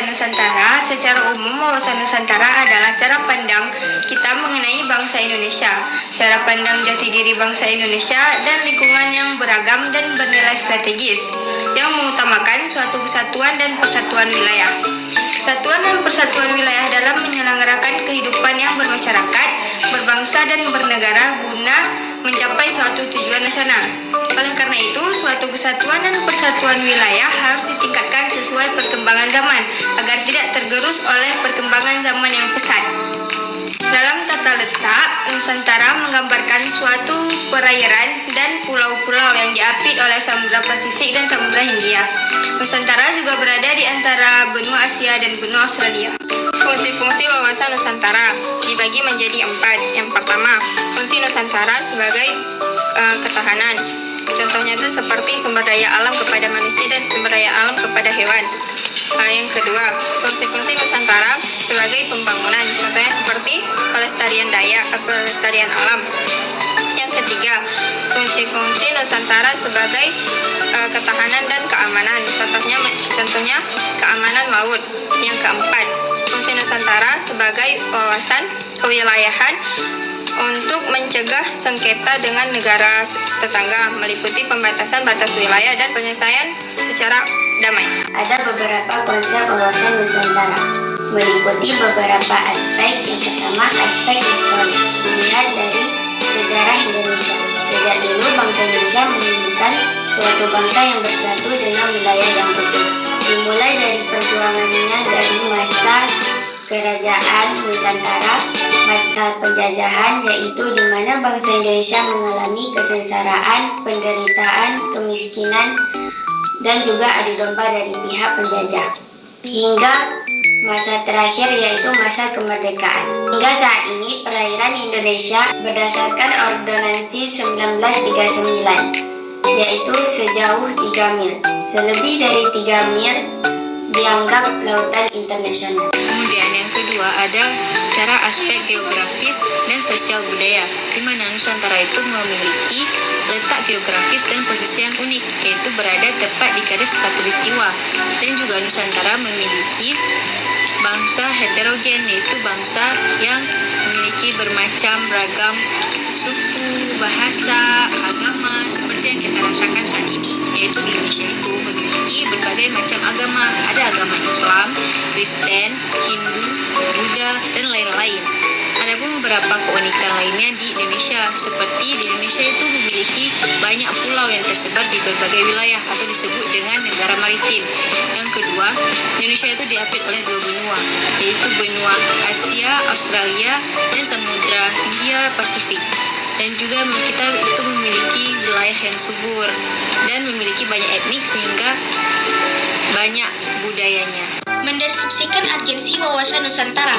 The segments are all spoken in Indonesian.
wawasan Nusantara, secara umum wawasan Nusantara adalah cara pandang kita mengenai bangsa Indonesia, cara pandang jati diri bangsa Indonesia dan lingkungan yang beragam dan bernilai strategis, yang mengutamakan suatu kesatuan dan persatuan wilayah. Kesatuan dan persatuan wilayah dalam menyelenggarakan kehidupan yang bermasyarakat, berbangsa dan bernegara guna mencapai suatu tujuan nasional. Oleh karena itu, suatu kesatuan dan persatuan wilayah harus ditingkatkan sesuai perkembangan zaman agar tidak tergerus oleh perkembangan zaman yang pesat. Dalam tata letak, Nusantara menggambarkan suatu perairan dan pulau-pulau yang diapit oleh Samudra Pasifik dan Samudra Hindia. Nusantara juga berada di antara benua Asia dan benua Australia. Fungsi-fungsi wawasan Nusantara dibagi menjadi 4. Yang pertama, fungsi Nusantara sebagai ketahanan. Contohnya itu seperti sumber daya alam kepada manusia dan sumber daya alam kepada hewan. Yang kedua, fungsi-fungsi Nusantara sebagai pembangunan. Contohnya seperti pelestarian alam. Yang ketiga, fungsi-fungsi Nusantara sebagai ketahanan dan keamanan. Contohnya keamanan laut. Yang keempat, fungsi Nusantara sebagai wawasan kewilayahan untuk mencegah sengketa dengan negara tetangga, meliputi pembatasan batas wilayah dan penyelesaian secara damai. Ada beberapa konsep wawasan Nusantara, meliputi beberapa aspek. Yang pertama, aspek historis, dilihat dari sejarah Indonesia. Sejak dulu bangsa Indonesia menunjukkan suatu bangsa yang bersatu dengan wilayah yang utuh. Dimulai dari perjuangannya dari masa kerajaan Nusantara, masa penjajahan, yaitu di mana bangsa Indonesia mengalami kesengsaraan, penderitaan, kemiskinan, dan juga adu domba dari pihak penjajah. Hingga masa terakhir yaitu masa kemerdekaan. Hingga saat ini perairan Indonesia berdasarkan Ordonansi 1939, yaitu sejauh 3 mil. Selebih dari 3 mil dianggap lautan internasional. Kemudian yang kedua ada secara aspek geografis dan sosial budaya, di mana Nusantara itu memiliki letak geografis dan posisi yang unik, yaitu berada tepat di garis khatulistiwa. Dan juga Nusantara memiliki bangsa heterogen, yaitu bangsa yang memiliki bermacam ragam suku, bahasa, agama, seperti yang kita rasakan saat ini, yaitu Indonesia itu memiliki berbagai macam agama. Ada agama Islam, Kristen, Hindu, Buddha, dan lain-lain. Ada pun beberapa keunikan lainnya di Indonesia, seperti di Indonesia itu memiliki banyak pulau yang tersebar di berbagai wilayah atau disebut dengan negara maritim. Yang kedua, Indonesia itu diapit oleh 2 benua, yaitu benua Asia, Australia, dan Samudra Hindia Pasifik. Dan juga kita itu memiliki wilayah yang subur dan memiliki banyak etnik sehingga banyak budayanya. Mendeskripsikan urgensi wawasan Nusantara.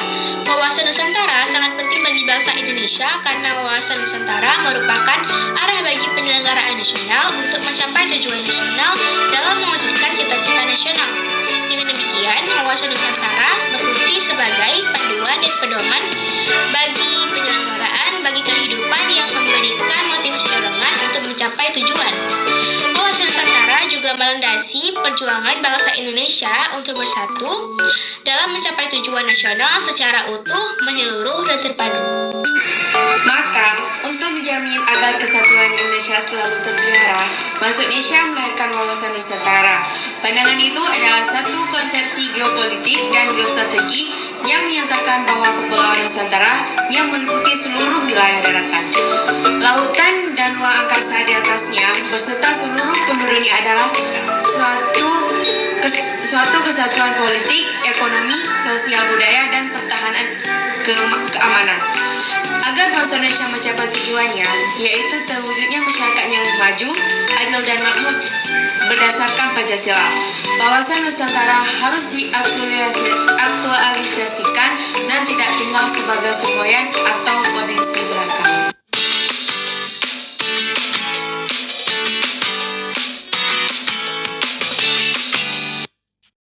Wawasan Nusantara sangat penting bagi bangsa Indonesia karena wawasan Nusantara merupakan arah bagi penyelenggaraan nasional untuk mencapai tujuan nasional dalam mewujudkan cita-cita nasional. Dengan demikian, wawasan Nusantara berfungsi sebagai panduan dan pedoman bagi penyelenggaraan bagi kehidupan yang memberikan motivasi dorongan untuk mencapai tujuan. Wawasan Nusantara juga melandasi perjuangan bangsa Indonesia untuk bersatu dalam mencapai tujuan nasional secara utuh, menyeluruh, dan terpadu. Maka, untuk menjamin agar kesatuan Indonesia selalu terpelihara, bangsa Indonesia melahirkan wawasan Nusantara. Pandangan itu adalah satu konsepsi geopolitik dan geostrategi yang menyatakan bahwa Kepulauan Nusantara yang meliputi seluruh wilayah daratan, lautan, dan ruang angkasa di atasnya, beserta seluruh penduduknya adalah suatu kesatuan politik, ekonomi, sosial, budaya, dan pertahanan keamanan. Agar bangsa Indonesia mencapai tujuannya, yaitu terwujudnya masyarakat yang maju, adil, dan makmur berdasarkan Pancasila. Wawasan Nusantara harus diaktualisasikan dan tidak tinggal sebagai semboyan atau kondisi belaka.